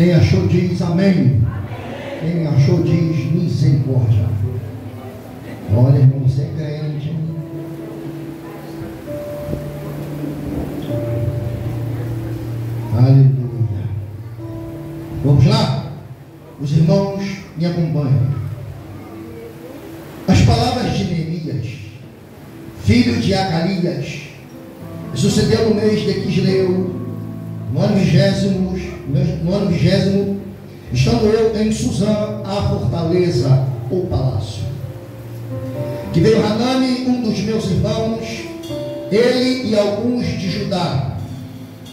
Quem achou diz amém. Quem achou diz misericórdia. Olha, irmão, você é crente, hein? Aleluia. Vamos lá? Os irmãos me acompanham. As palavras de Neemias, filho de Acalias, sucedeu no mês de Quisleu, no ano 20º, estando eu em Suzã, a fortaleza ou palácio. Que veio Hanani, um dos meus irmãos, ele e alguns de Judá,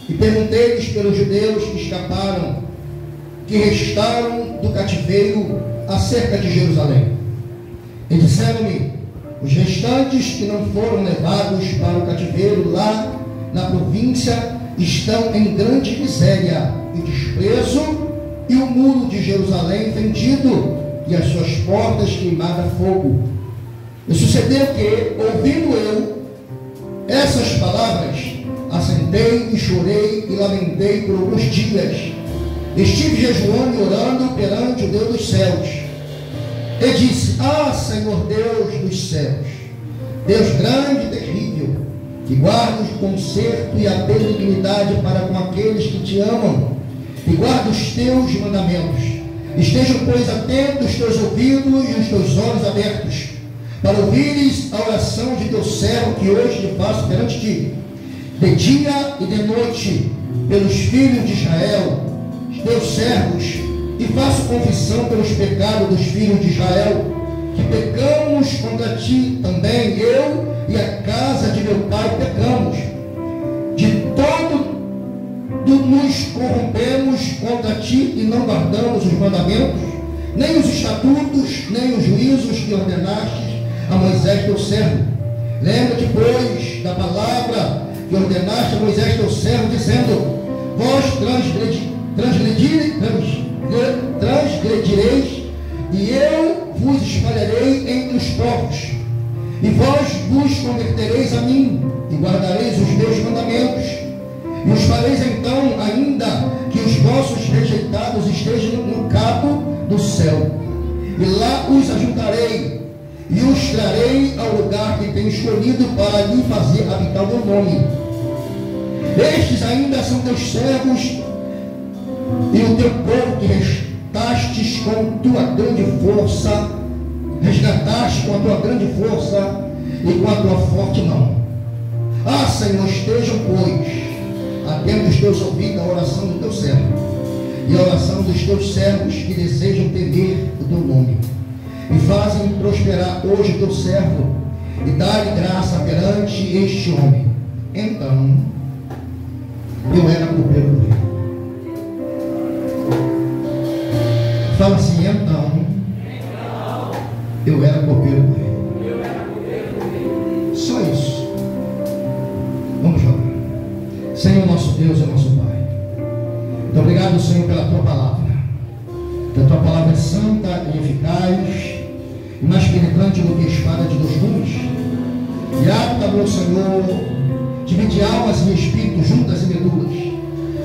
e perguntei-lhes pelos judeus que escaparam, que restaram do cativeiro acerca de Jerusalém. E disseram-me: os restantes que não foram levados para o cativeiro lá na província estão em grande miséria e desprezo, e o muro de Jerusalém vendido e as suas portas queimadas a fogo. E sucedeu que, ouvindo eu essas palavras, assentei e chorei e lamentei por alguns dias. Estive jejuando e orando perante o Deus dos céus. E disse: ah, Senhor Deus dos céus, Deus grande e terrível, que guarda o conserto e a benignidade para com aqueles que te amam, e guarda os teus mandamentos. Estejam, pois, atentos os teus ouvidos e os teus olhos abertos, para ouvires a oração de teu servo que hoje te faço perante ti, de dia e de noite, pelos filhos de Israel, teus servos, e faço confissão pelos pecados dos filhos de Israel, que pecamos contra ti também, eu e a casa de meu pai pecamos. De todo nos corrompemos contra ti e não guardamos os mandamentos, nem os estatutos, nem os juízos que ordenaste a Moisés teu servo. Lembra-te, pois, da palavra que ordenaste a Moisés teu servo, dizendo: vós transgredireis, e eu vos espalharei entre os povos, e vós vos convertereis a mim, e guardareis os meus mandamentos, e os fareis então, ainda que os vossos rejeitados estejam no cabo do céu, e lá os ajuntarei, e os trarei ao lugar que tenho escolhido para lhe fazer habitar o meu nome. Estes ainda são teus servos e o teu povo que resgatastes com tua grande força, e com a tua forte mão. Ah, Senhor, estejam, pois, atentos os teus ouvidos à oração do teu servo e à oração dos teus servos que desejam temer o teu nome, e fazem prosperar hoje o teu servo, e dá-lhe graça perante este homem. Então eu era copeiro do rei. Fala assim: então eu era copeiro do rei. Só isso. Vamos orar. Senhor nosso Deus e nosso Pai, muito obrigado, Senhor, pela tua palavra. Que a tua palavra é santa e eficaz, e mais penetrante do que a espada de dois gumes, e apta, meu Senhor, divide almas e espíritos, juntas e medulas,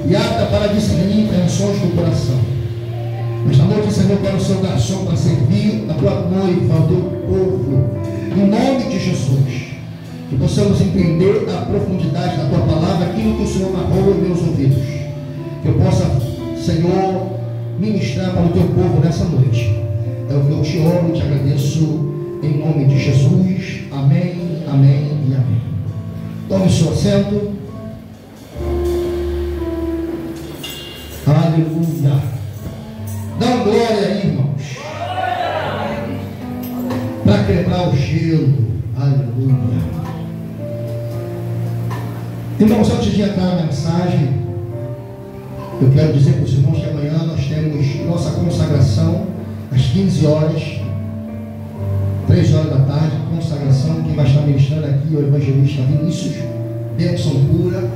e apta para discernir intenções do coração. Nesta noite, Senhor, quero ser o garçom para servir a tua noiva, ao teu povo, em nome de Jesus. Que possamos entender a profundidade da tua palavra, aquilo que o Senhor narrou em meus ouvidos. Que eu possa, Senhor, ministrar para o teu povo nessa noite. É o que eu te oro e te agradeço, em nome de Jesus. Amém, amém e amém. Tome seu assento. Aleluia. Dá glória aí, irmãos, para quebrar o gelo. Aleluia. Irmãos, antes de entrar na mensagem, eu quero dizer para os irmãos que amanhã nós temos nossa consagração às 15 horas, 3 horas da tarde, consagração. Quem vai estar ministrando aqui é o evangelista Vinícius, bênção pura.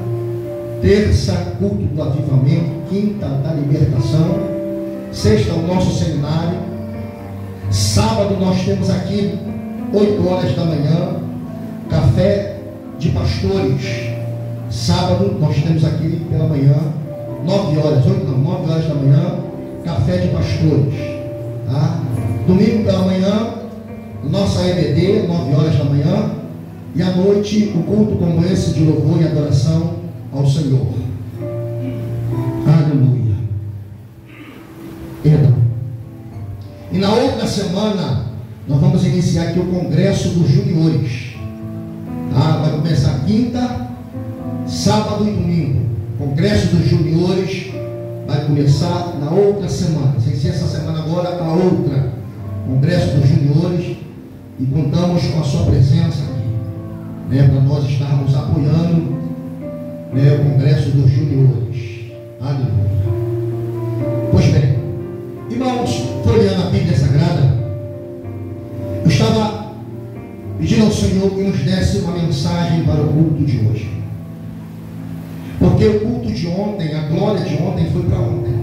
Terça, culto do avivamento. Quinta, da libertação. Sexta, o nosso seminário. Sábado nós temos aqui 8 horas da manhã, café de pastores. Sábado nós temos aqui pela manhã 9 horas, 9 horas da manhã, café de pastores. Tá? Domingo pela manhã, nossa EBD, 9 horas da manhã. E à noite, um culto como esse de louvor e adoração ao Senhor. Aleluia. Perdão. E na outra semana, nós vamos iniciar aqui o Congresso dos Juniores. Tá? Vai começar quinta, sábado e domingo. Congresso dos Juniores vai começar na outra semana. Sem ser essa semana agora, a outra. Congresso dos Juniores. E contamos com a sua presença aqui, né, para nós estarmos apoiando, né, o Congresso dos Juniores. Aleluia. Pois bem, irmãos, folheando a Bíblia Sagrada, eu estava pedindo ao Senhor que nos desse uma mensagem para o culto de hoje. Porque o culto de ontem, a glória de ontem foi para ontem.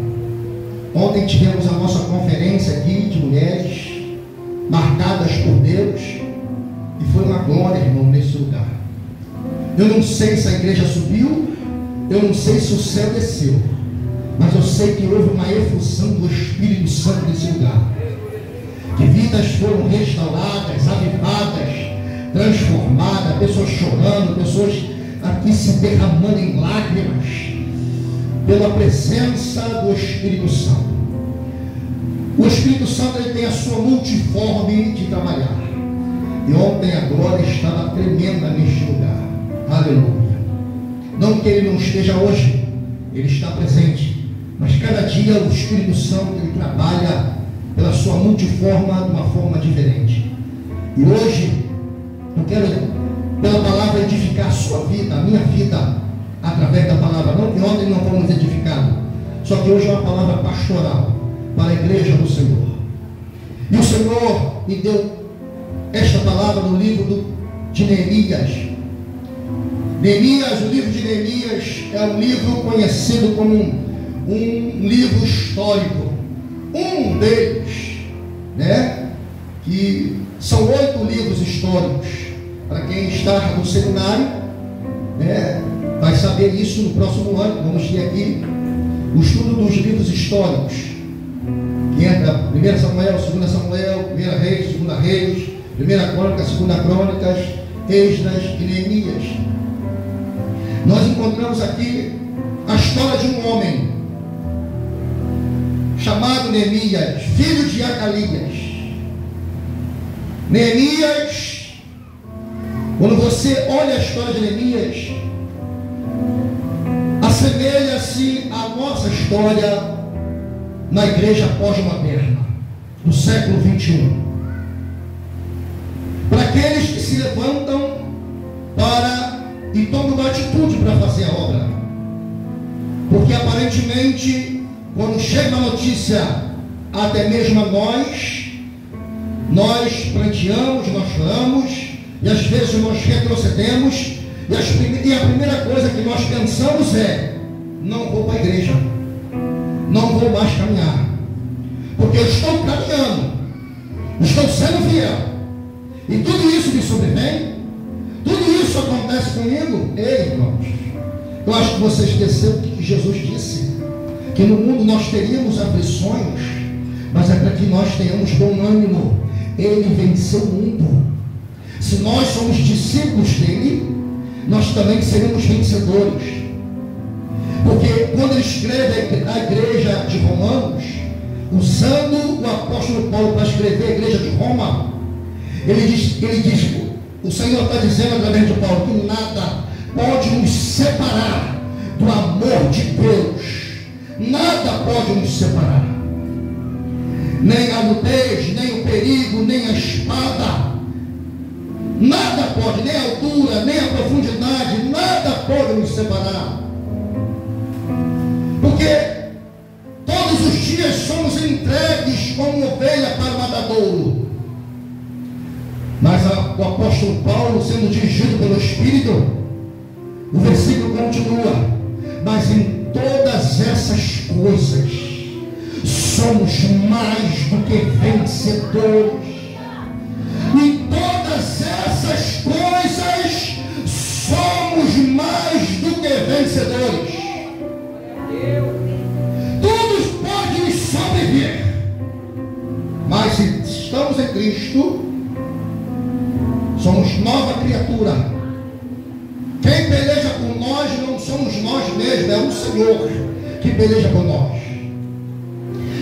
Ontem tivemos a nossa conferência aqui de mulheres, marcadas por Deus, e foi uma glória, irmão, nesse lugar. Eu não sei se a igreja subiu, eu não sei se o céu desceu, mas eu sei que houve uma efusão do Espírito Santo nesse lugar. Que vidas foram restauradas, avivadas, transformadas, pessoas chorando, pessoas aqui se derramando em lágrimas, pela presença do Espírito Santo. O Espírito Santo, ele tem a sua multiforme de trabalhar. E ontem a glória estava tremenda neste lugar. Aleluia. Não que ele não esteja hoje, ele está presente. Mas cada dia o Espírito Santo, ele trabalha pela sua multiforma de uma forma diferente. E hoje eu quero, pela palavra, edificar a sua vida, a minha vida, através da palavra. Não que ontem não fomos edificados, só que hoje é uma palavra pastoral para a igreja do Senhor. E o Senhor me deu esta palavra no livro de Neemias. Neemias, o livro de Neemias é um livro conhecido como um livro histórico. Um deles, né, que são 8 livros históricos. Para quem está no seminário, né, vai saber isso no próximo ano. Vamos ter aqui o estudo dos livros históricos, que entra 1 Samuel, 2 Samuel, 1 Reis, 2 Reis, 1 Crônicas, 2 Crônicas, Esdras e Neemias. Nós encontramos aqui a história de um homem chamado Neemias, filho de Acalias. Neemias, quando você olha a história de Neemias, assemelha-se à nossa história na igreja pós-moderna, do século 21. Para aqueles que se levantam e tomam uma atitude para fazer a obra. Porque aparentemente, quando chega a notícia, até mesmo a nós planteamos, nós choramos, e às vezes nós retrocedemos, e a primeira coisa que nós pensamos é: não vou para a igreja, não vou mais caminhar, porque eu estou caminhando, estou sendo fiel, e tudo isso me sobrevém, tudo isso acontece comigo. Ei, irmãos, eu acho que você esqueceu o que Jesus disse, que no mundo nós teríamos aflições, mas é para que nós tenhamos bom ânimo. Ele venceu o mundo. Se nós somos discípulos dele, nós também seremos vencedores. Porque quando ele escreve a igreja de Romanos, usando o apóstolo Paulo para escrever a igreja de Roma, ele diz, o Senhor está dizendo através de Paulo, que nada pode nos separar do amor de Deus. Nada pode nos separar, nem a nudez, nem o perigo, nem a espada, nada pode, nem a altura, nem a profundidade, nada pode nos separar, porque todos os dias somos entregues como ovelha para o matadouro. Mas o apóstolo Paulo, sendo dirigido pelo Espírito, o versículo continua: mas em todas essas coisas somos mais do que vencedores. Em todas essas coisas somos mais do que vencedores. Cristo, somos nova criatura. Quem peleja por nós não somos nós mesmos, é o Senhor que peleja por nós.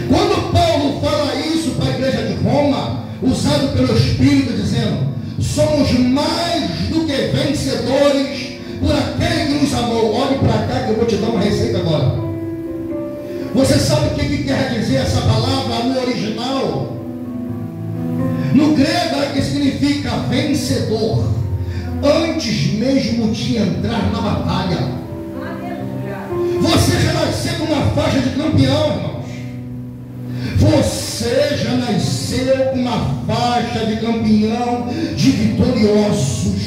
Quando Paulo fala isso para a igreja de Roma, usado pelo Espírito, dizendo: somos mais do que vencedores por aquele que nos amou. Olhe para cá que eu vou te dar uma receita agora. Você sabe o que quer dizer essa palavra no original? No grego, que significa vencedor, antes mesmo de entrar na batalha. Você já nasceu com uma faixa de campeão, irmãos. Você já nasceu com uma faixa de campeão, de vitoriosos.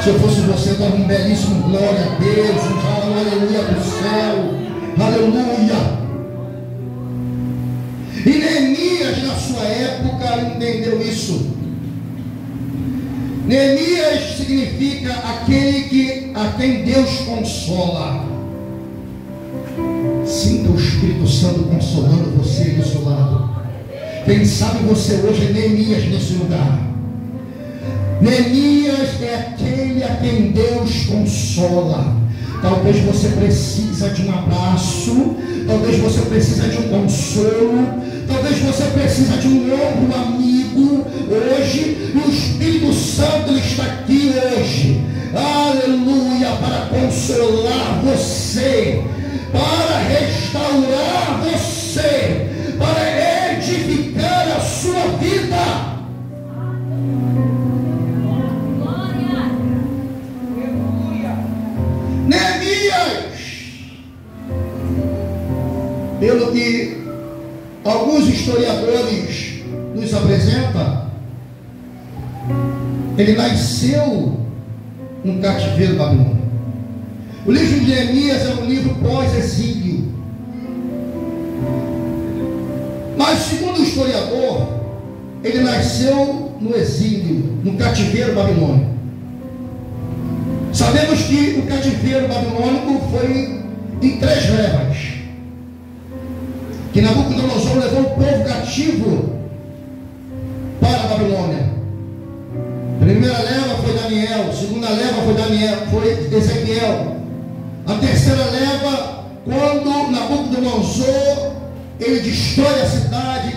Se eu fosse você, dava um belíssimo glória a Deus, um aleluia do céu. Aleluia. E Neemias, na sua época, entendeu isso. Neemias significa aquele a quem Deus consola. Sinta o Espírito Santo consolando você do seu lado. Quem sabe você hoje é Neemias nesse lugar. Neemias é aquele a quem Deus consola. Talvez você precisa de um abraço, talvez você precisa de um consolo, talvez você precisa de um ombro amigo hoje, e o Espírito Santo está aqui hoje, aleluia, para consolar você, para restaurar você, para edificar a sua vida. Neemias, pelo que alguns historiadores nos apresentam, ele nasceu no cativeiro babilônico. O livro de Neemias é um livro pós-exílio, mas segundo o historiador, ele nasceu no exílio, no cativeiro babilônico. Sabemos que o cativeiro babilônico foi em 3 levas. Que Nabucodonosor levou o povo cativo para a Babilônia. A primeira leva foi Daniel, a segunda leva foi Ezequiel. A terceira leva, quando Nabucodonosor ele destrói a cidade,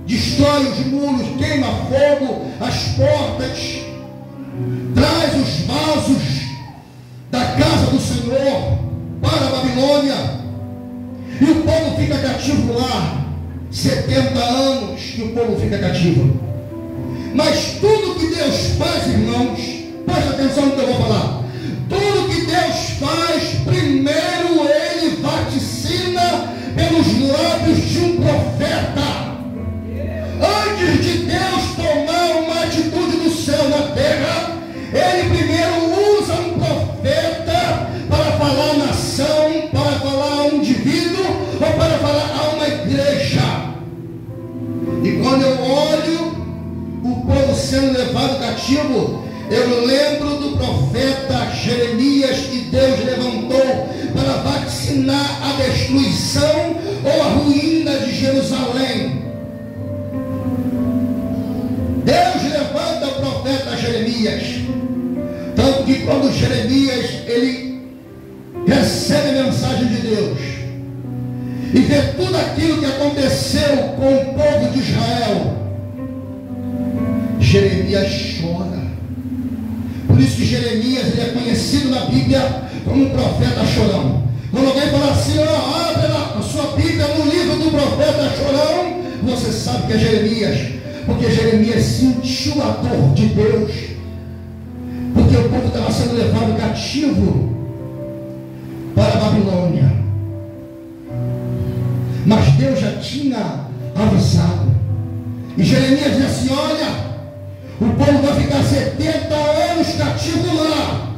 destrói os muros, queima fogo as portas, traz os vasos da casa do Senhor para a Babilônia, e o povo fica cativo lá 70 anos que o povo fica cativo. Mas tudo que Deus faz, irmãos, presta atenção no que eu vou falar. Tudo que Deus faz, primeiro ele vaticina pelos lábios de um profeta. Antes de Deus tomar uma atitude do céu na terra, ele primeiro usa um profeta para falar à nação, para falar a um indivíduo, ou para falar a uma igreja. E quando eu olho o povo sendo levado cativo, eu lembro do profeta Jeremias, que Deus levantou para vaticinar a destruição ou a ruína de Jerusalém. Deus levanta o profeta Jeremias, tanto que quando Jeremias ele recebe a mensagem de Deus e vê tudo aquilo que aconteceu com o povo de Israel, Jeremias chora. Por isso que Jeremias ele é conhecido na Bíblia como um profeta chorão. Quando alguém fala assim, abre a sua Bíblia no livro do profeta chorão, você sabe que é Jeremias, porque Jeremias sentiu a dor de Deus, porque o povo estava sendo levado cativo para a Babilônia, mas Deus já tinha avisado. E Jeremias diz assim: olha, o povo vai ficar 70 anos cativo lá.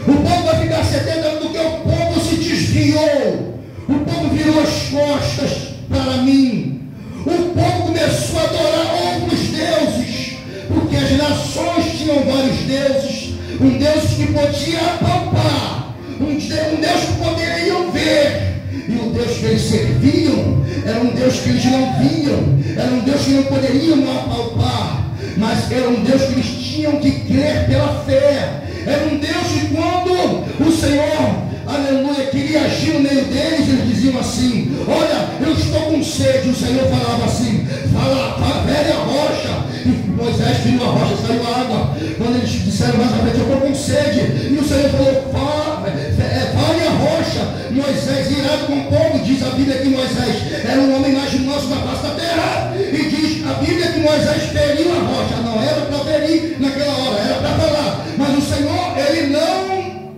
O povo vai ficar 70 anos porque o povo se desviou. O povo virou as costas para mim. O povo começou a adorar outros deuses, porque as nações tinham vários deuses. Um Deus que podia apalpar, um Deus que poderiam ver, e o Deus Deus que eles serviam era um Deus que eles não viam, era um Deus que não poderiam apalpar, mas era um Deus que eles tinham que crer pela fé. Era um Deus que quando o Senhor, aleluia, queria agir no meio deles, eles diziam assim: olha, eu estou com sede. O Senhor falava assim: fala, velha rocha. E Moisés feriu a rocha, saiu a água. Quando eles disseram mais à frente: eu estou com sede. E o Senhor falou: fale a rocha. Moisés, irado com o povo, diz a Bíblia que Moisés era um homem mais manso da face da terra. E diz a Bíblia que Moisés feriu a rocha. Não era para ferir naquela hora, era para falar. Mas o Senhor, ele não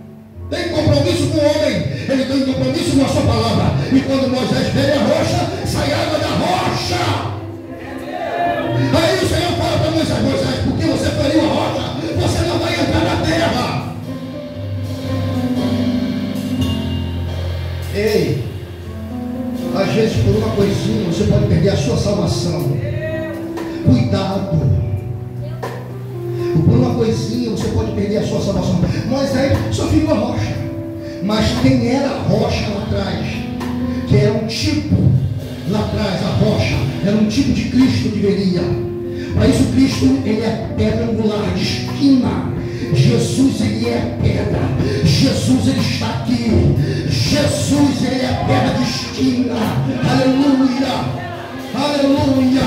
tem compromisso com o homem, ele tem compromisso com a sua palavra. E quando Moisés fere a rocha, sai água da rocha. Aí o Senhor fala para Moisés: Moisés, porque você feriu a rocha, você não vai entrar na terra. Ei, às vezes por uma coisinha você pode perder a sua salvação. Cuidado. Por uma coisinha você pode perder a sua salvação. Moisés só feriu a rocha, mas quem era a rocha lá atrás? Que era um tipo, lá atrás a rocha era um tipo de Cristo que viria. Para isso Cristo, ele é pedra angular de esquina. Jesus, ele é a pedra. Jesus, ele está aqui. Jesus, ele é a pedra de esquina. Aleluia, aleluia.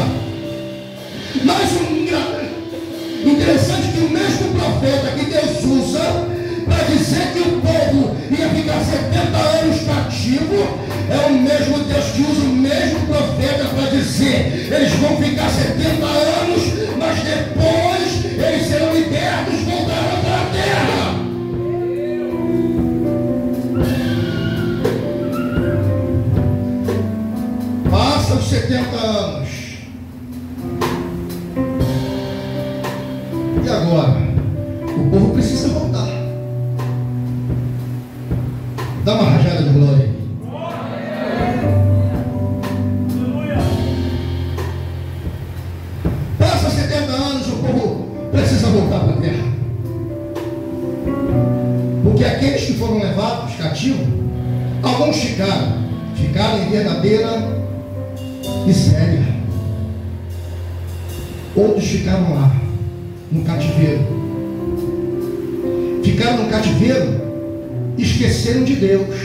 Mas interessante que o mesmo profeta que Deus usa para dizer que o povo ia ficar 70 anos cativo, é o mesmo Deus que usa o mesmo profeta para dizer: eles vão ficar 70 anos, mas depois eles serão libertos, voltarão para a terra. Passa os 70 anos. E agora? O povo precisa voltar. Dá uma rajada de glória aí. Passa 70 anos, o povo precisa voltar para a terra. Porque aqueles que foram levados cativos, alguns ficaram em verdadeira miséria. Outros ficaram lá no cativeiro. Ficaram no cativeiro, esqueceram de Deus.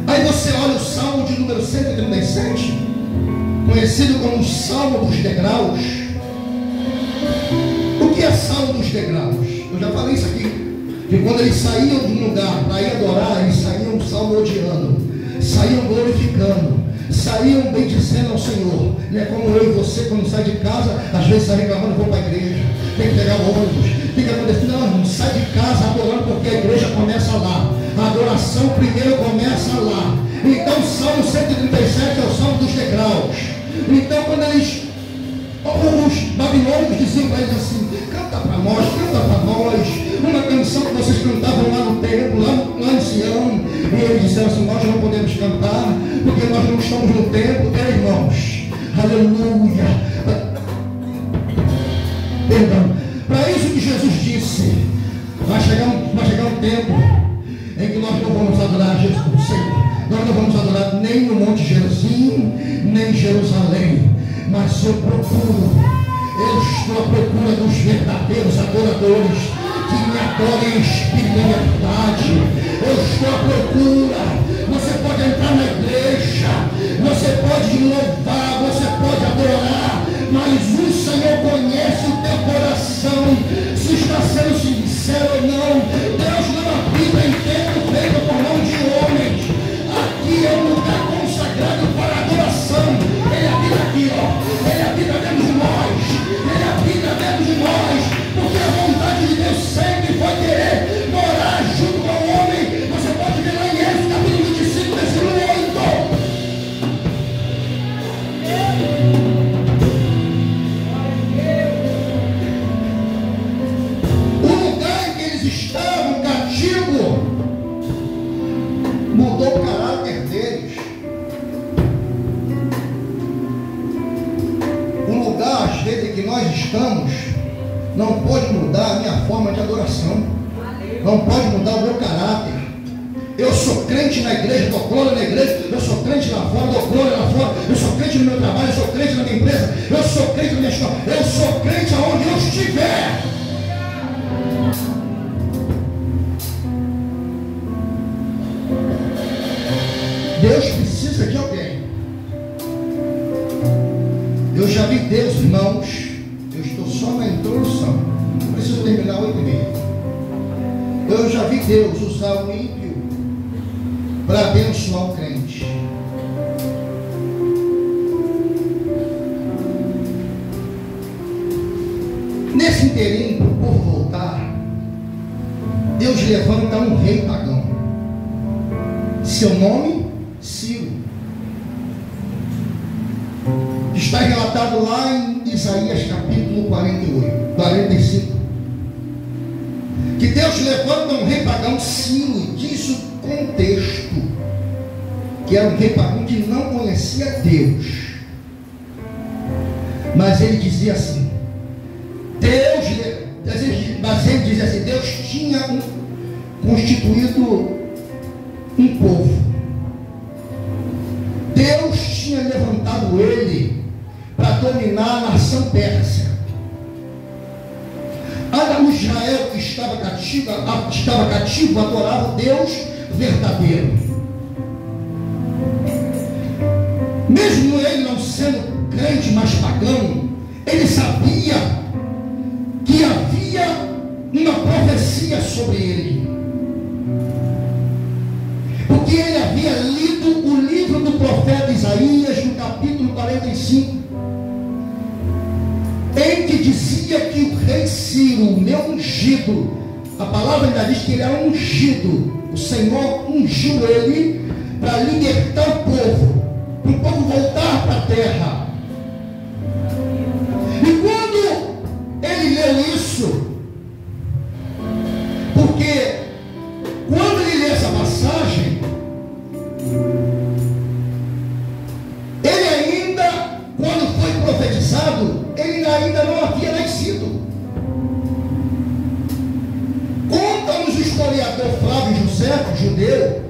Aí você olha o Salmo de número 137, conhecido como o Salmo dos Degraus. O que é Salmo dos Degraus? Eu já falei isso aqui, que quando eles saíam de um lugar para ir adorar, eles saíam salmodiando, saíam glorificando, saíam bendizendo ao Senhor. Não é como eu e você, quando sai de casa, às vezes está reclamando: vou para a igreja, tem que pegar o ônibus, tem que acontecer. Não sai de casa adorando, porque a igreja começa lá. A adoração primeiro começa lá. Então o Salmo 137 é o Salmo dos Degraus. Então quando os babilônicos diziam para eles assim: canta para nós uma canção que vocês cantavam lá no templo, lá em Sião. E eles disseram assim: nós não podemos cantar porque nós não estamos no templo. Irmãos, aleluia, perdão. Para isso que Jesus disse: vai chegar um tempo em que nós não vamos adorar Jesus, Senhor. Nós não vamos adorar nem no Monte Gerizim, nem em Jerusalém, mas eu estou à procura dos verdadeiros adoradores que me adorem em espírito e verdade. Eu estou à procura. Você pode entrar na igreja, você pode louvar, você pode adorar, mas o Senhor conhece o teu coração, se está sendo sincero ou não. Deus não habita em templo feito por mão de homens. Aqui é um lugar consagrado para adoração. Ele habita aqui, ó. Ele habita dentro de nós. Ele habita dentro de nós. Porque a vontade de Deus sempre foi querer morar junto com o homem. Você pode ver lá em Êxodo, capítulo 25, versículo 8. O lugar em que eles estavam cativos mudou o caráter deles. O lugar, às vezes, em que nós estamos, não pode mudar a minha forma de adoração, não pode mudar o meu caráter. Eu sou crente na igreja, dou glória na igreja. Eu sou crente lá fora, dou glória lá fora. Eu sou crente no meu trabalho, eu sou crente na minha empresa. Eu sou crente na minha escola. Eu sou crente aonde eu estiver. Deus precisa de alguém. Eu já vi Deus, irmãos. Eu estou só na introdução. Não preciso terminar 8h30. Eu já vi Deus usar o ímpio para abençoar o crente. Nesse inteirinho, para o povo voltar, Deus levanta um rei pagão. Seu nome, Ciro. Está relatado lá em Isaías capítulo 45. Que Deus levanta um rei pagão, Ciro, e diz o contexto, que era um rei pagão que não conhecia Deus. Mas ele dizia assim, Deus tinha constituído um povo. Deus tinha levantado ele para dominar a nação persa. O Israel que estava cativo adorava o Deus verdadeiro. Mesmo ele não sendo crente, mas pagão, ele sabia que havia uma profecia sobre ele, porque ele havia lido o livro do profeta Isaías no capítulo 45, em que dizia que o rei Ciro, o meu ungido, a palavra ainda diz que ele era ungido, o Senhor ungiu ele para libertar o povo, para o povo voltar para a terra. E quando ele leu isso, porque quando ele lê essa passagem, ele ainda, quando foi profetizado, ele ainda não havia nascido. Conta-nos o historiador Flávio José, judeu,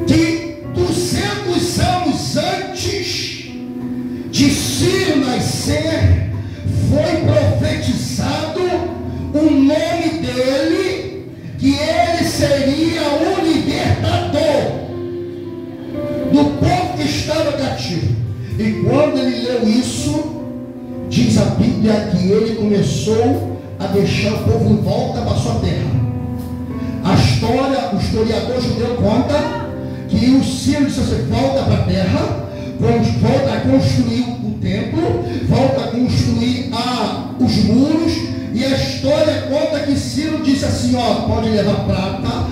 que 200 anos antes de Ciro nascer, foi profetizado o nome dele, que ele seria o libertador do povo que estava cativo. E quando ele leu isso, diz a Bíblia que ele começou a deixar o povo em volta para a sua terra. A história, o historiador judeu conta que o Ciro disse assim, volta para a terra, volta a construir o templo, volta a construir os muros, e a história conta que Ciro disse assim, pode levar prata,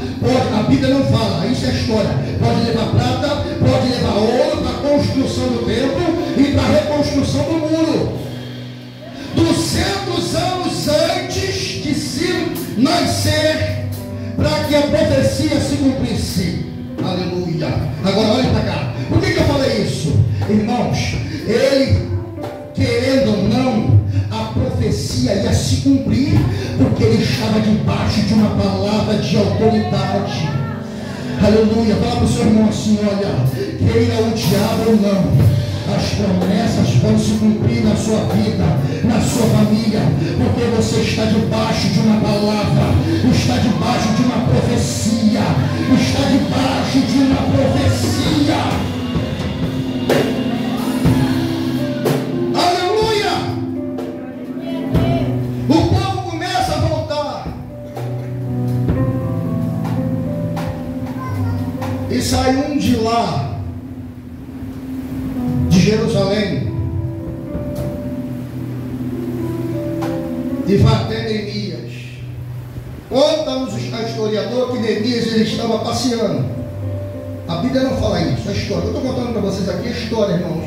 a Bíblia não fala, isso é história, pode levar prata, pode levar ouro para a construção do templo e para a reconstrução do muro. 200 anos antes de Ciro nascer, para que a profecia se cumprisse. Aleluia. Agora olhe para cá. Por que eu falei isso? Irmãos, ele, querendo ou não, a profecia ia se cumprir, porque ele estava debaixo de uma palavra de autoridade. Aleluia. Fala para o seu irmão assim, olha, queira o diabo ou não, as promessas vão se cumprir na sua vida, na sua família, porque você está debaixo de uma palavra, está debaixo de uma profecia, está debaixo de uma profecia. Aleluia! O povo começa a voltar e sai um de lá, Jerusalém, e vai até Neemias. Conta-nos a historiador que Neemias ele estava passeando. A Bíblia não fala isso, é história. Eu estou contando para vocês aqui a história, irmãos.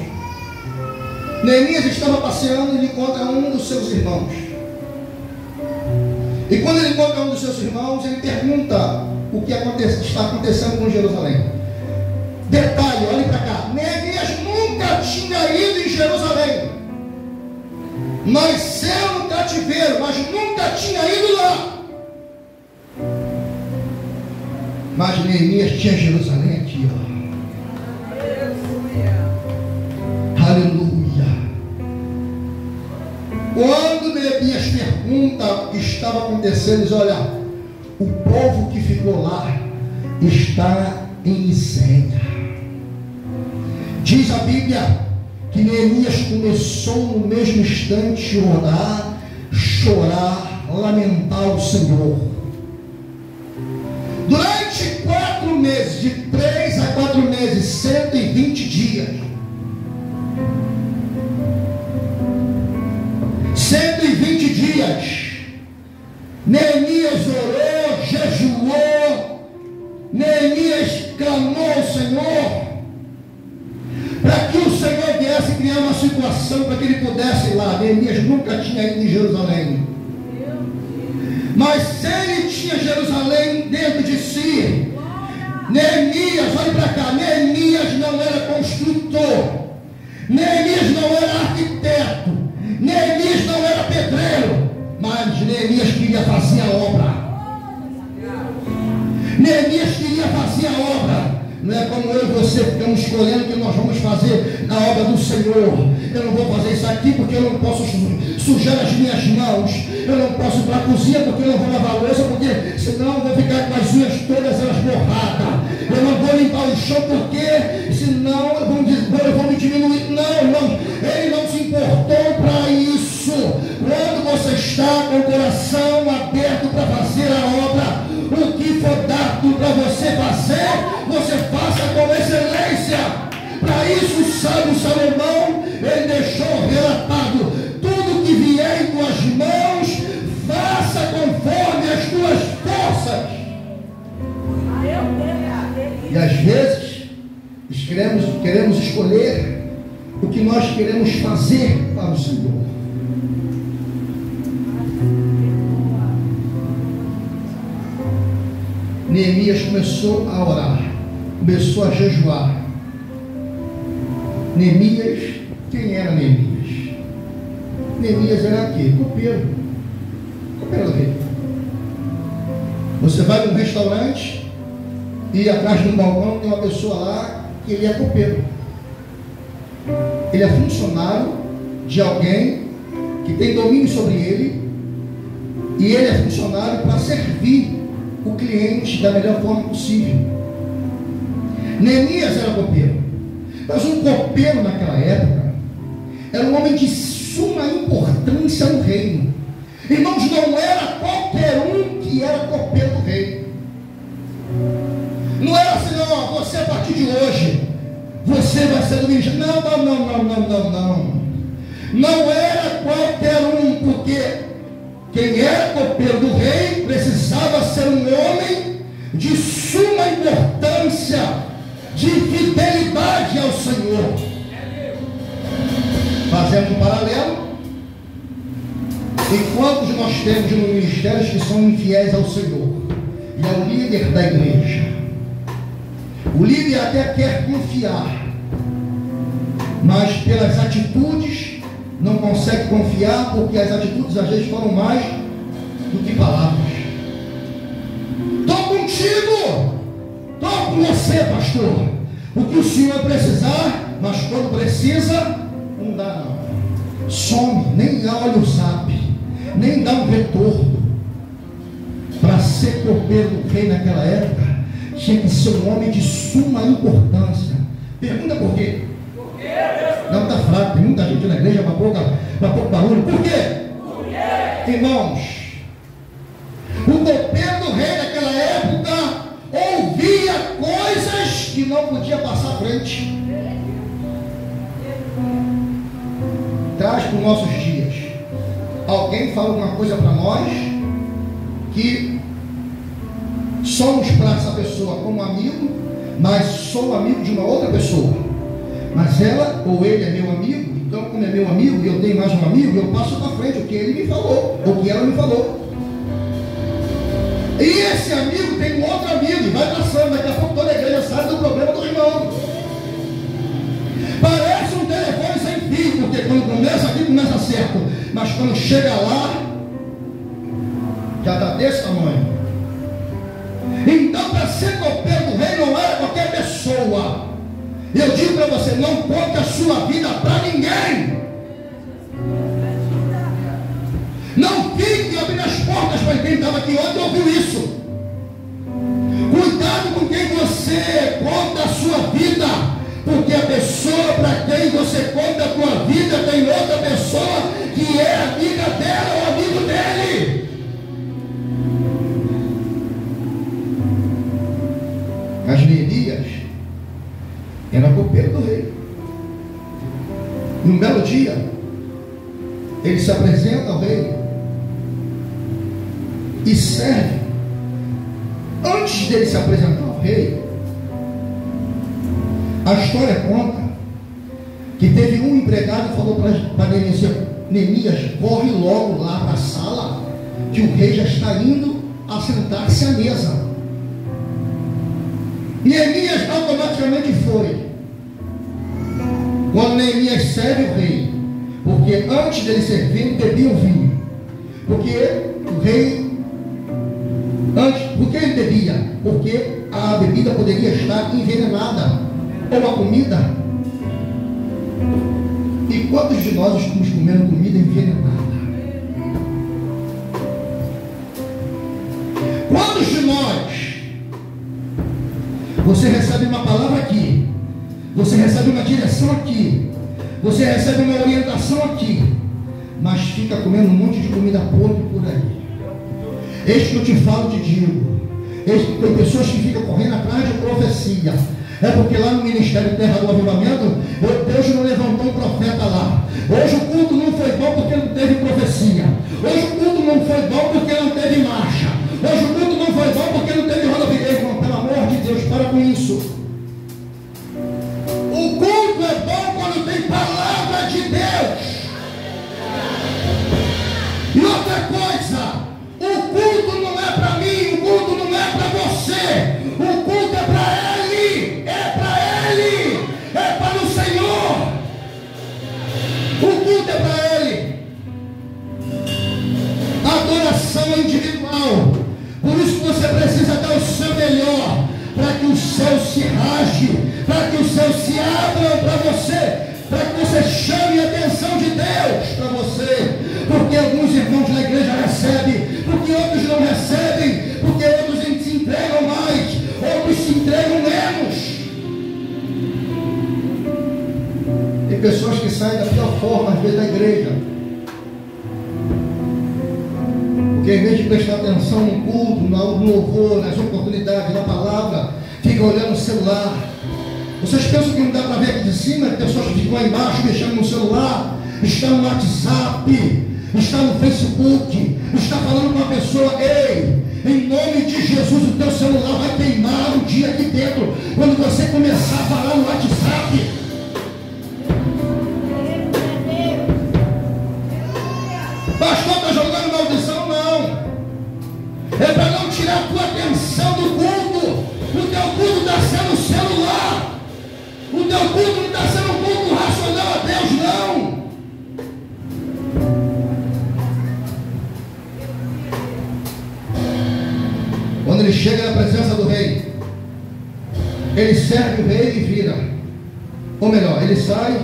Neemias estava passeando e ele encontra um dos seus irmãos. E quando ele encontra um dos seus irmãos, ele pergunta o que está acontecendo com Jerusalém. Detalhe, olhe para cá. Neemias nunca tinha ido em Jerusalém. Nasceu no cativeiro, mas nunca tinha ido lá. Mas Neemias tinha Jerusalém aqui, ó. Aleluia. Quando Neemias pergunta o que estava acontecendo, diz: olha, o povo que ficou lá está em miséria. Diz a Bíblia que Neemias começou no mesmo instante a orar, chorar, lamentar o Senhor. Durante 4 meses, de 3 a 4 meses, 120 dias, 120 dias, Neemias orou, jejuou, Neemias clamou ao Senhor, para que o Senhor viesse criar uma situação para que ele pudesse ir lá. Neemias nunca tinha ido em Jerusalém, mas se ele tinha Jerusalém dentro de si, Neemias, olhe para cá, Neemias não era construtor, Neemias não era arquiteto, Neemias não era pedreiro, mas Neemias queria fazer a obra. Neemias queria fazer a obra. Não é como eu e você ficamos escolhendo o que nós vamos fazer na obra do Senhor. Eu não vou fazer isso aqui porque eu não posso sujar as minhas mãos. Eu não posso ir para a cozinha porque eu não vou lavar a louça, porque senão eu vou ficar com as unhas todas elas borradas. Eu não vou limpar o chão porque senão eu vou me diminuir. Não, irmão, ele não se importou para isso. Quando você está com o coração aberto para fazer a obra, o que for dado para você fazer, você faça com excelência. Para isso o sábio Salomão, ele deixou relatado: tudo que vier em tuas mãos, faça conforme as tuas forças. E às vezes queremos escolher o que nós queremos fazer para o Senhor. Neemias começou a orar, começou a jejuar. Neemias, quem era Neemias? Neemias era aqui, copeiro do rei. Você vai num restaurante e atrás de um balcão tem uma pessoa lá que ele é copeiro. Ele é funcionário de alguém que tem domínio sobre ele, e ele é funcionário para servir o cliente da melhor forma possível. Neemias era copeiro, mas um copeiro naquela época era um homem de suma importância no reino. Irmãos, não era qualquer um que era copeiro do rei. Não era assim: não, você a partir de hoje você vai ser do ministério. Não. Não era qualquer um, porque quem era copeiro do rei precisava ser um homem de suma importância, de fidelidade ao Senhor. Fazendo um paralelo, enquanto nós temos no ministério que são infiéis ao Senhor e ao líder da igreja, o líder até quer confiar, mas pelas atitudes não consegue confiar, porque as atitudes às vezes falam mais do que palavras. Estou contigo, estou com você, pastor, o que o senhor precisar, mas quando precisa, não dá não, some, nem olha o zap, nem dá um retorno. Para ser copeiro do rei naquela época, tinha que ser um homem de suma importância. Pergunta por quê? Não, está fraco, tem muita gente na igreja para pouco barulho. Por quê? Irmãos, o copeiro do rei naquela época ouvia coisas que não podia passar à frente. Traz para os nossos dias. Alguém fala alguma coisa para nós que somos para essa pessoa como amigo, mas sou amigo de uma outra pessoa. Mas ela ou ele é meu amigo, então como é meu amigo e eu tenho mais um amigo, eu passo para frente o que ele me falou, ou o que ela me falou. E esse amigo tem um outro amigo, e vai passando, daqui a pouco toda a igreja sabe do problema do irmão. Parece um telefone sem fio, porque quando começa aqui, começa certo, mas quando chega lá, já está desse tamanho. Então para ser copeiro do rei não era qualquer pessoa. Eu digo para você, não conte a sua vida para ninguém. Não fique abrindo as portas para quem estava aqui ontem e ouviu isso. Cuidado com quem você conta a sua vida, porque a pessoa para quem você conta a sua vida tem outra pessoa que é amiga dela ou amigo dele. Mas Neemias era copeiro do rei. Num belo dia, ele se apresenta ao rei e serve. Antes dele se apresentar ao rei, a história conta que teve um empregado que falou para Neemias, corre logo lá para a sala, que o rei já está indo a sentar-se à mesa. Neemias automaticamente foi. Quando Neemias serve o rei, porque antes dele servir, ele bebia o vinho, porque o rei, por que ele bebia? Porque a bebida poderia estar envenenada, ou a comida. E quantos de nós estamos comendo comida envenenada? Quantos de nós, você recebe uma palavra aqui, você recebe uma direção aqui, você recebe uma orientação aqui, mas fica comendo um monte de comida podre por aí? Eis que eu te falo, te digo, tem pessoas que ficam correndo atrás de profecia. É porque lá no Ministério Terra do Avivamento, Deus não levantou um profeta lá. Hoje o culto não foi bom porque não teve profecia. Hoje o culto não foi bom porque não teve marcha. Hoje o culto não foi bom porque não teve rodovia. Pelo amor de Deus, para com isso. O culto é bom quando tem palavra de Deus. E outra coisa, o culto não é para mim, o culto não é para você, o culto é para Ele, é para o Senhor, o culto é para Ele. A adoração é individual, por isso você precisa dar o seu melhor, para que o céu se rasgue, para que o céu se abra para você, para que você chame a atenção de Deus para você, porque alguns irmãos na igreja recebem, porque outros não recebem, porque outros se entregam mais, outros se entregam menos. Tem pessoas que saem da pior forma às vezes da igreja, porque em vez de prestar atenção no culto, no louvor, nas oportunidades, na palavra, fica olhando o celular. Vocês pensam que não dá para ver aqui de cima? Pessoas que ficam aí embaixo mexendo no celular, está no WhatsApp, está no Facebook, está falando com uma pessoa. Ei, em nome de Jesus, o teu celular vai queimar um dia aqui dentro, quando você começar a falar no WhatsApp. Pastor, está jogando maldição? Não. É para não tirar a tua atenção do culto. O teu culto está sendo o celular. O teu culto não está sendo um culto racional a Deus, não. Quando ele chega na presença do rei, ele serve o rei e vira. Ou melhor, ele sai,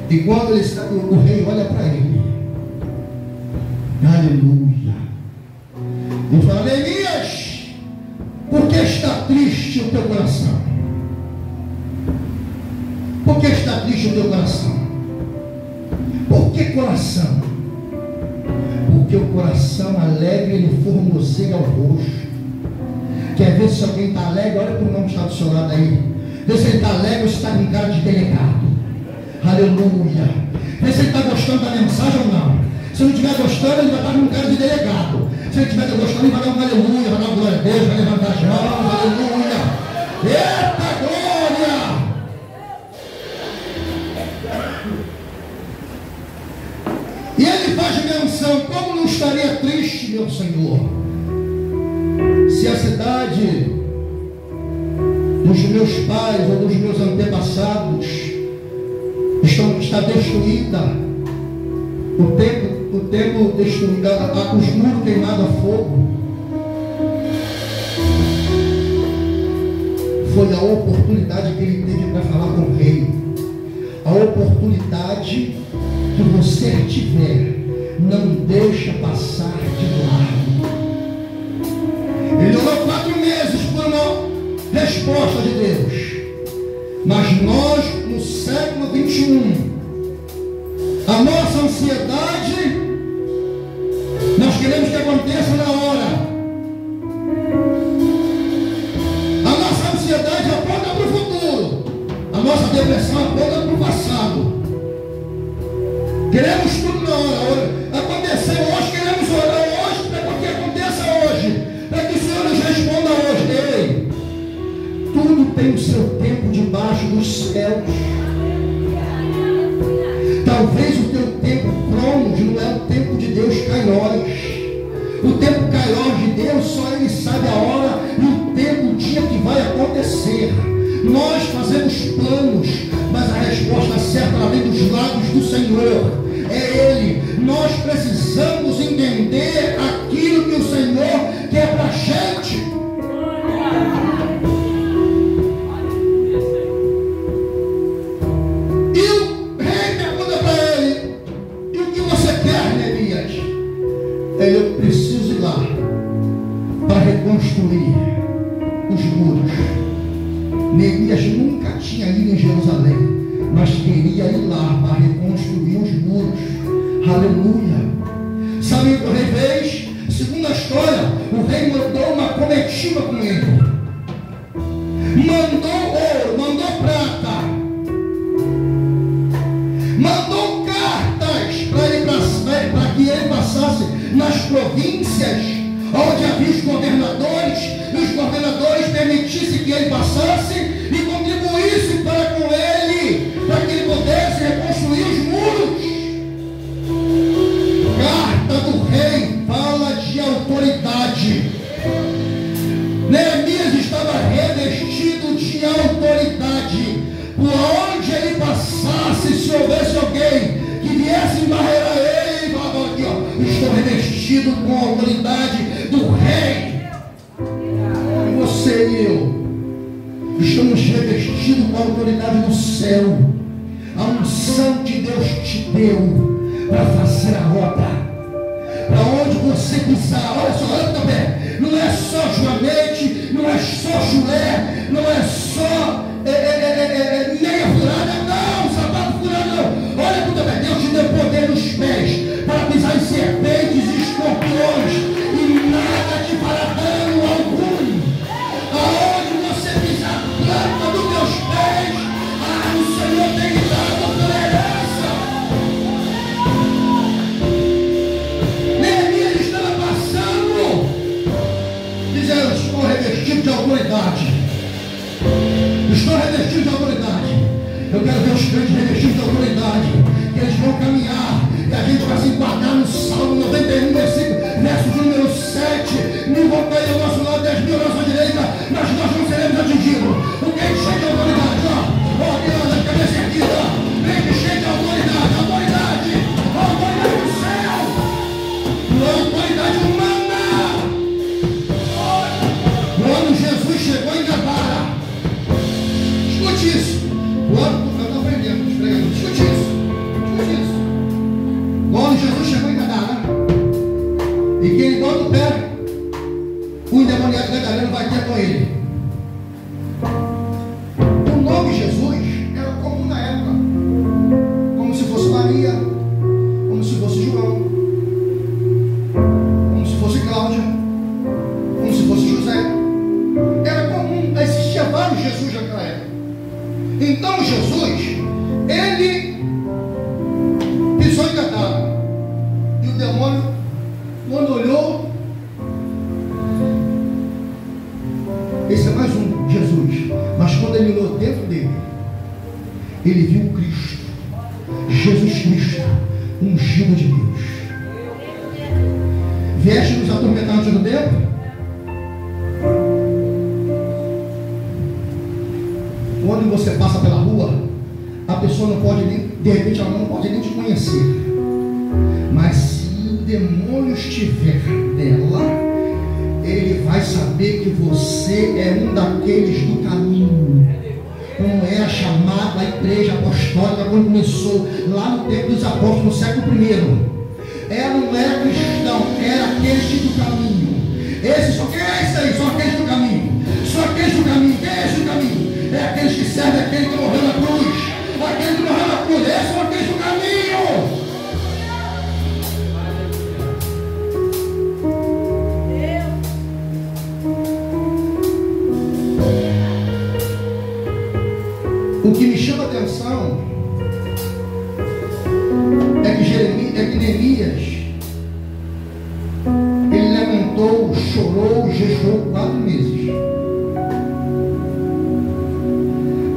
e quando ele sai, o rei olha para ele. Aleluia. E fala: Neemias, por que está triste o teu coração? Por que está triste o teu coração? Por que coração? Porque o coração alegre, ele formoseia o rosto. Quer ver se alguém está alegre? Olha para o irmão que está do seu lado aí. Vê se ele está alegre ou se está com cara de delegado. Aleluia. Vê se ele está gostando da mensagem ou não. Se não estiver gostando, ele vai estar com cara de delegado. Se ele estiver gostando, ele vai dar um aleluia, vai dar uma glória a Deus, vai levantar as mãos, aleluia. Eita glória! E ele faz menção: como não estaria triste, meu Senhor, se a cidade dos meus pais ou dos meus antepassados está destruída, o templo destruído, os muros queimados a fogo. foi a oportunidade que ele teve para falar com o rei. A oportunidade que você tiver, não deixa passar de largo. Ele orou 4 meses por uma resposta de Deus. Mas nós, no século 21, a nossa ansiedade, nós queremos que aconteça na hora. A nossa ansiedade aponta para o futuro. A nossa depressão aponta para o passado. Queremos tudo na hora. Aconteceu hoje, queremos orar hoje para que aconteça hoje. Para que o Senhor nos responda hoje. Ei, tudo tem o seu tempo debaixo dos céus. Talvez o teu tempo cronos não é o tempo de Deus kairos. O tempo kairos de Deus, só Ele sabe a hora e o tempo, o dia que vai acontecer. Nós fazemos planos, mas a resposta certa ela vem dos lados do Senhor. É Ele. Nós precisamos entender aquilo que o Senhor quer para a gente. E o rei pergunta para ele: e o que você quer, Neemias? Eu preciso ir lá para reconstruir os muros. Neemias nunca tinha ido em Jerusalém, mas queria ir lá para reconstruir os muros. Aleluia. Sabe o que o rei fez? Segundo a história, o rei mandou uma comitiva com ele. Mandou ouro, mandou prata, mandou cartas para que ele passasse nas províncias onde havia os governadores, e os governadores permitissem que ele passasse e contribuísse para com ele, para que ele pudesse reconstruir os muros. Carta do rei fala de autoridade. Neemias estava revestido de autoridade. Por onde ele passasse, se houvesse alguém que viesse embarrear ele, ele falava aqui, ó, estou revestido com a autoridade do rei. E você e eu estamos revestidos com a autoridade do céu. A unção que Deus te deu para fazer a obra. Para onde você pisar, olha só, olha também. Não é só joanete, não é só chulé, não é só meia furada, não, sapato furado, não. Olha tudo bem, Deus te deu poder nos pés para pisar em serpentes e escorpiões, e nada te fará dano algum. Aonde você pisar a planta dos teus pés, o Senhor tem lhe dado por herança. Neemias estava passando, dizendo: estou revestido de autoridade. Estou revestido de autoridade. Eu quero ver os crentes revestidos de autoridade, que eles vão caminhar, e a gente vai se enquadrar no Salmo 91, verso número 7. Mil vão cair ao nosso lado, 10 mil à nossa direita, mas nós não seremos atingidos. O que é cheio de autoridade, ó, a cabeça erguida, vem que cheio de autoridade, autoridade do céu, não autoridade humana. Quando Jesus chegou em Gadara, escute isso. Quando eu estou aprendendo, escute isso. Quando Jesus chegou em Gadara, e que ele bota o pé, o endemoniado gadareno vai ter com ele. O nome Jesus era comum na época, como se fosse Maria, como se fosse João, como se fosse Cláudia, como se fosse José. Era comum, existia vários Jesus naquela época. Então Jesus, ele pisou em Gadara, e o demônio, quando olhou, esse é mais um Jesus, mas quando ele olhou dentro dele, ele viu Cristo, Jesus Cristo, ungido de Deus. Vieste nos atormentar antes do tempo? Quando você passa pela rua, a pessoa não pode nem, de repente ela não pode nem te conhecer, mas se o demônio estiver nela, ele vai saber que você é um daqueles do caminho. igreja apostólica, quando começou lá no tempo dos apóstolos, no século I, não era cristão, era aqueles do caminho. Quem é esse aí? São aqueles do caminho. São aqueles do caminho. Quem é esse do caminho? É aqueles que servem aquele que morreu na cruz. Aquele que morreu na cruz. Esses são aqueles do caminho. O que me chama a atenção é que Neemias, ele lamentou, chorou, jejuou 4 meses.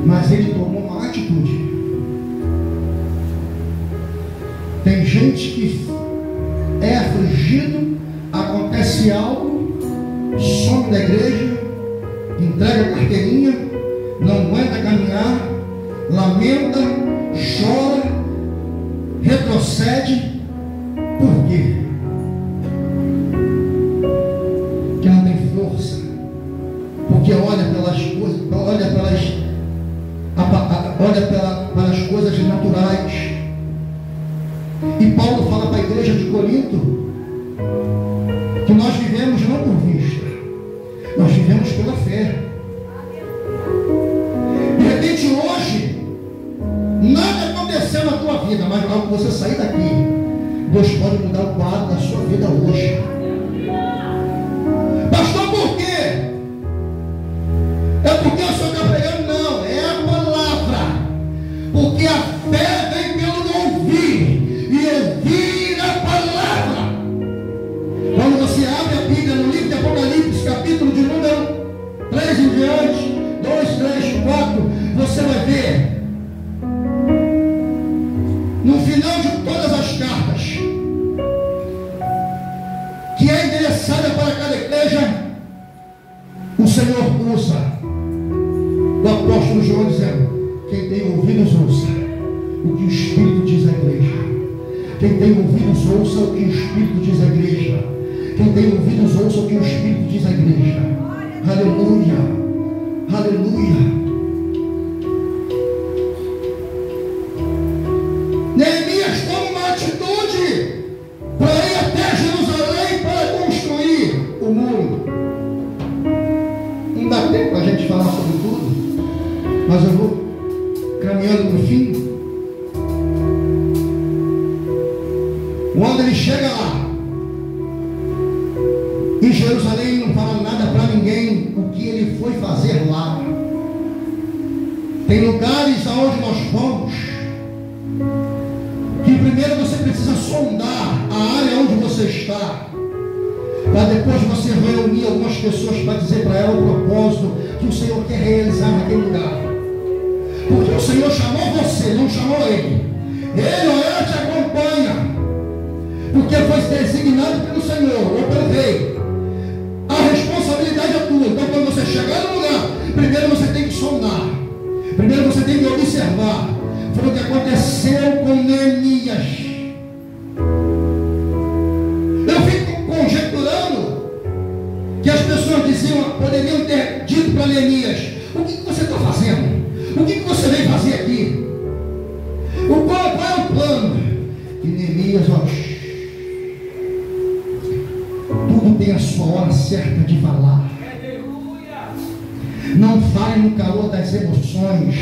Mas ele tomou uma atitude. Tem gente que é afligido, acontece algo, some da igreja, entrega a carteirinha, não aguenta caminhar, lamenta, chora, retrocede. Por quê? Que não tem força. Porque olha pelas coisas, pelas coisas naturais. E Paulo fala para a igreja de Corinto que nós vivemos não por vista, nós vivemos pela fé. De repente hoje nada aconteceu na tua vida, mas logo que você sair daqui, Deus pode mudar o quadro da sua vida hoje. Pastor, por quê? É porque eu só estou pregando? Não, é a palavra. Porque a fé vem pelo ouvir, e ouvir a palavra. Quando você abre a Bíblia no livro de Apocalipse, capítulo de número 3 em diante, 2, 3, 4, você vai ver no final de todas as cartas que é endereçada para cada igreja, o Senhor usa o apóstolo João dizendo: quem tem ouvidos ouça o que o Espírito diz à igreja. Quem tem ouvidos ouça o que o Espírito diz à igreja. Quem tem ouvidos ouça o que o Espírito diz à igreja. Aleluia, aleluia. Neemias toma uma atitude para ir até Jerusalém para construir o muro. Não dá tempo para a gente falar sobre tudo, mas eu vou caminhando para o fim. Quando ele chega lá, em Jerusalém, não fala nada para ninguém o que ele foi fazer lá. Tem lugares aonde nós vamos que primeiro você precisa sondar a área onde você está, para depois você reunir algumas pessoas para dizer para ela o propósito que o Senhor quer realizar naquele lugar. Porque o Senhor chamou você, não chamou ele. Ele ou ela te acompanha, porque foi designado pelo Senhor ou pelo rei. A responsabilidade é tua. Então quando você chegar no lugar, primeiro você tem que sondar, primeiro você tem que observar. Foi o que aconteceu com Neemias. Eu fico conjecturando que as pessoas poderiam ter dito para Neemias: o que você está fazendo? O que você veio fazer aqui? Qual é o plano? E Neemias, tudo tem a sua hora certa de falar. Não fale no calor das emoções,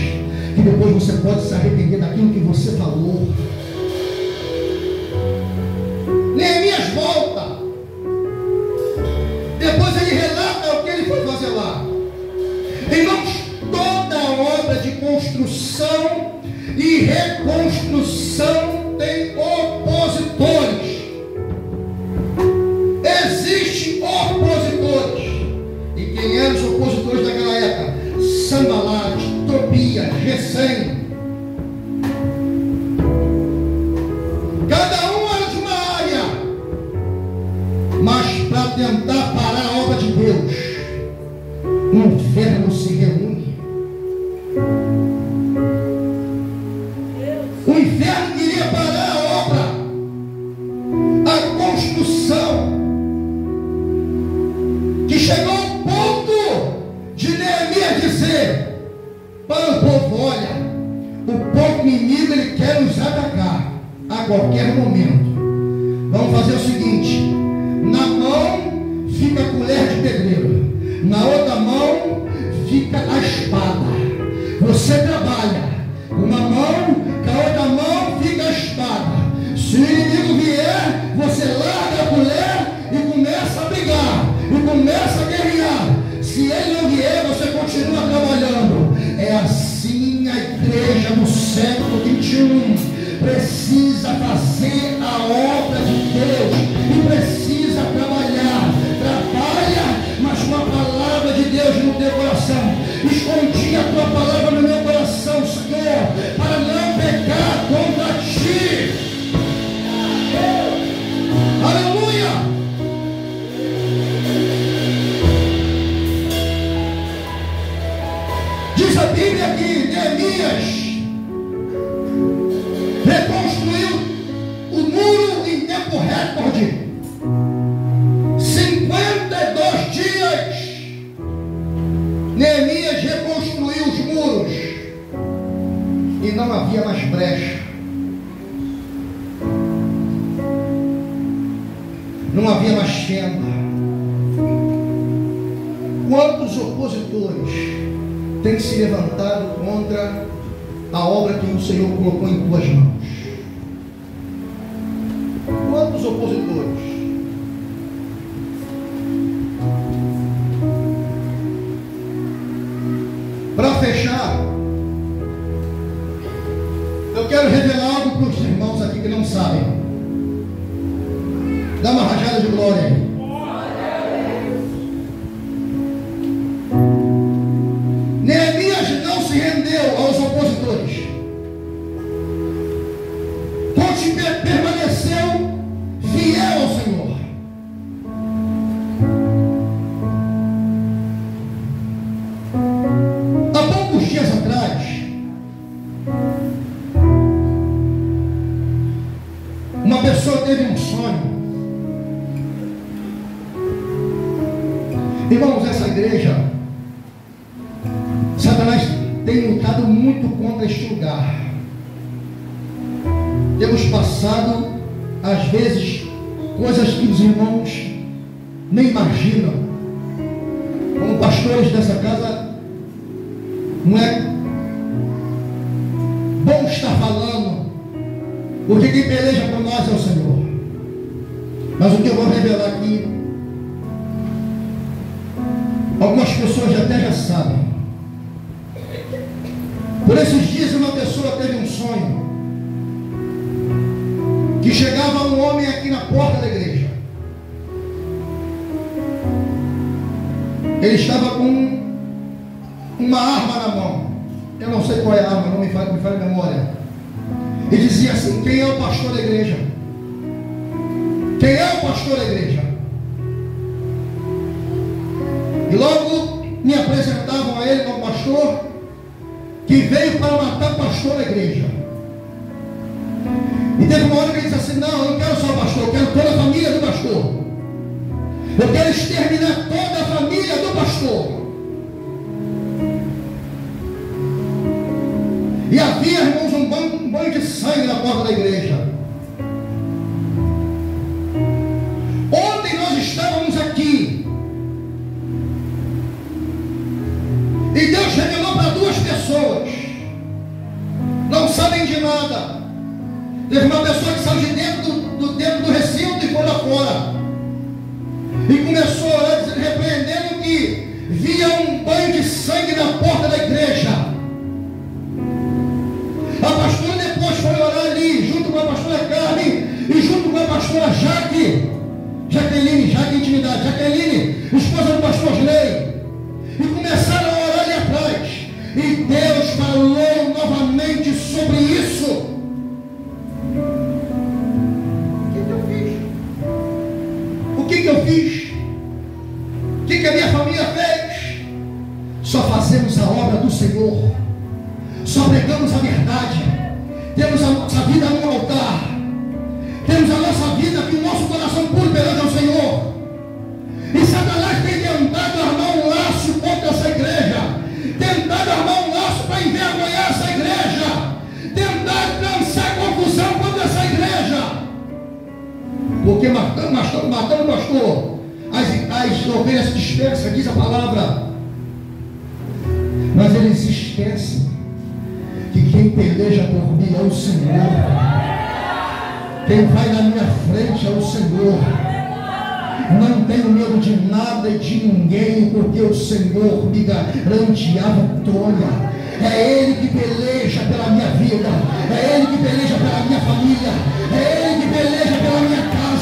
que depois você pode se arrepender daquilo que você falou. Neemias volta. Depois ele relata o que ele foi fazer lá. Irmãos, toda obra de construção e reconstrução tem opositores. Existem opositores. E quem eram os opositores daquela época? Sanbalate, Tobias, Gesem. Cada um era de uma área, mas para tentar parar a obra de Deus, o inferno se reúne. O inferno queria parar a obra, a construção, que chegou ao ponto de Neemias dizer para o povo: olha, o inimigo ele quer nos atacar a qualquer momento. Vamos fazer o seguinte: na mão fica a colher de pedreiro, na outra mão fica a espada. Você trabalha com uma mão, com a outra mão fica a espada. Se o inimigo vier, você larga a colher e começa a brigar, e começa a guerrear. Se ele não vier, você continua trabalhando. É assim a igreja no século 21 precisa fazer a obra de Deus e precisa trabalhar. Trabalha, mas com a palavra de Deus no teu coração. Escondi a tua palavra no meu coração, Senhor, para não pecar contra ti. Aleluia! Diz a Bíblia que Neemias reconstruiu o muro em tempo recorde. 52 dias Neemias reconstruiu os muros e não havia mais brecha, não havia mais fenda. Quantos opositores têm se levantado contra a obra que o Senhor colocou em tuas mãos? Quantos opositores? Para fechar, eu quero revelar algo para os irmãos aqui que não sabem. Dá uma rajada de glória aí. Neemias não se rendeu aos opositores. Permaneceu fiel ao Senhor. Há poucos dias atrás, uma pessoa teve um sonho. Irmãos, essa igreja, Satanás tem lutado muito contra este lugar. Temos passado, às vezes, coisas que os irmãos nem imaginam. Como pastores dessa casa, não é bom estar falando, porque quem peleja por nós é o Senhor. Mas o que eu vou revelar aqui, algumas pessoas até já sabem. Por esses dias uma pessoa teve um sonho, que chegava um homem aqui na porta da igreja. Ele estava com uma arma na mão. Eu não sei qual é a arma, não me fale a memória. E dizia assim: quem é o pastor da igreja? Quem é o pastor da igreja? E logo me apresentavam a ele como pastor, que veio para matar o pastor da igreja. E teve uma hora que ele disse assim: não, eu não quero só o pastor, eu quero toda a família do pastor. Eu quero exterminar toda a família do pastor. E havia, irmãos, um banho de sangue na porta da igreja. Ontem nós estávamos aqui, e Deus revelou para duas pessoas, não sabem de nada. Teve uma pessoa que saiu de dentro do recinto e foi lá fora, e começou a orar, repreendendo que via um banho de sangue na porta da igreja. A pastora depois foi orar ali, junto com a pastora Carmen e junto com a pastora Jaqueline, esposa do pastor Sley, e começaram a orar ali atrás, e Deus falou novamente sobre isso. O que eu fiz? O que a minha família fez? Só fazemos a obra do Senhor, só pregamos a verdade, temos a nossa vida no altar, temos a nossa vida com o nosso coração puro perante ao Senhor. E Satanás tem tentado armar um laço contra essa igreja, tentado armar um laço para envergonhar essa igreja, tentado Porque matando o pastor, as ovelhas se dispersam, diz a palavra. Mas eles esquecem que quem peleja por mim é o Senhor. Quem vai na minha frente é o Senhor. Não tenho medo de nada e de ninguém, porque o Senhor me garante a vitória. É Ele que peleja pela minha vida, é Ele que peleja pela minha família, é Ele que peleja pela minha casa.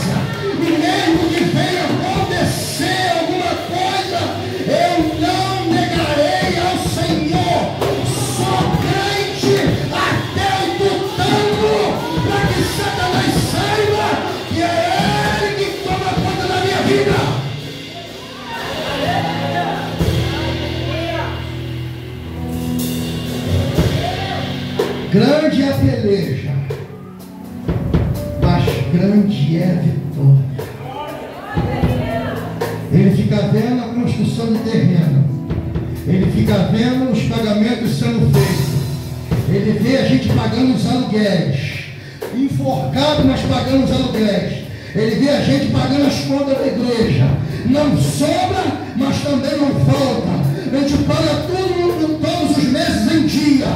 E mesmo que venha acontecer alguma coisa, eu não negarei ao Senhor. Sou crente até o tutano, para que Satanás saiba que é Ele que toma conta da minha vida. Grande é a peleja, mas grande é a vitória. Ele fica vendo a construção do terreno, ele fica vendo os pagamentos sendo feitos, ele vê a gente pagando os aluguéis, enforcado, mas pagando os aluguéis. Ele vê a gente pagando as contas da igreja, não sobra, mas também não falta. A gente paga tudo todos os meses em dia.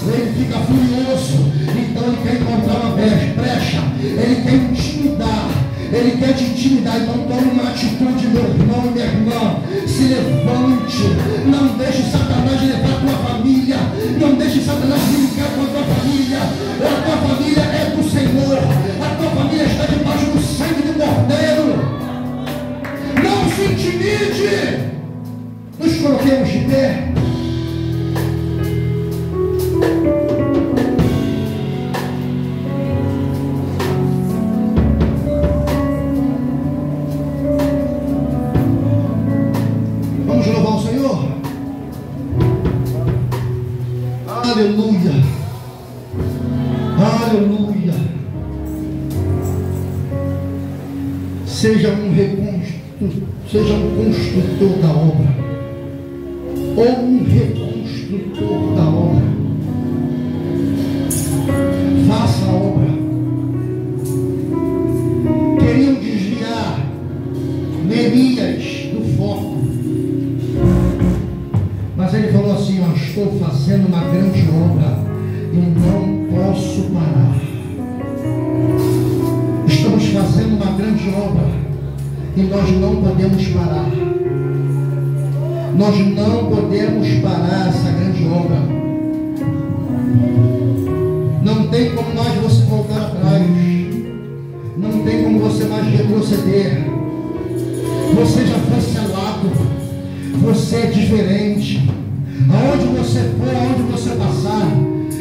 Ele fica furioso, então ele quer encontrar uma brecha, ele quer intimidar, ele quer te intimidar. Então tome uma atitude, meu irmão e minha irmã, se levante, não deixe Satanás levar a tua família, não deixe Satanás brincar com a tua família. A tua família é do Senhor, a tua família está debaixo do sangue do Cordeiro. Não se intimide. Nos coloquemos de pé. Vamos louvar o Senhor. Aleluia, aleluia. Seja um construtor da obra, ou um reconstrutor da obra. Faça a obra. Queriam desviar Neemias do foco, mas ele falou assim: eu estou fazendo uma grande obra e não posso parar. Estamos fazendo uma grande obra e nós não podemos parar. Nós não podemos parar essa grande obra. Não tem como mais você voltar atrás. Não tem como você mais retroceder. Você já foi selado. Você é diferente. Aonde você for, aonde você passar,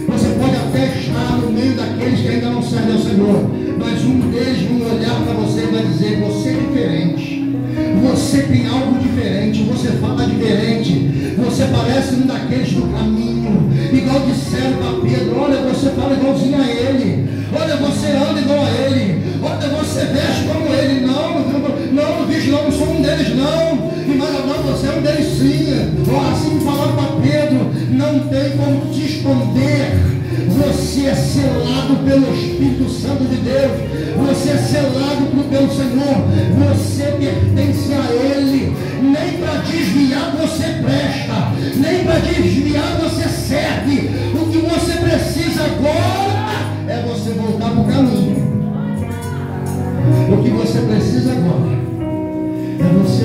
você pode até estar no meio daqueles que ainda não servem ao Senhor, mas um deles vai olhar para você e vai dizer: você é diferente. Você tem algo diferente, você fala diferente, você parece um daqueles do caminho, igual disseram para Pedro: olha, você fala igualzinho a ele, olha, você anda igual a ele, olha, você veste como ele. Não bicho, não sou um deles não, mas não, você é um deles sim. Assim falaram para Pedro: não tem como te esconder. Você é selado pelo Espírito Santo de Deus, você é selado pelo Senhor, você pertence a Ele. Nem para desviar você presta, nem para desviar você serve. O que você precisa agora é você voltar para o caminho. O que você precisa agora é você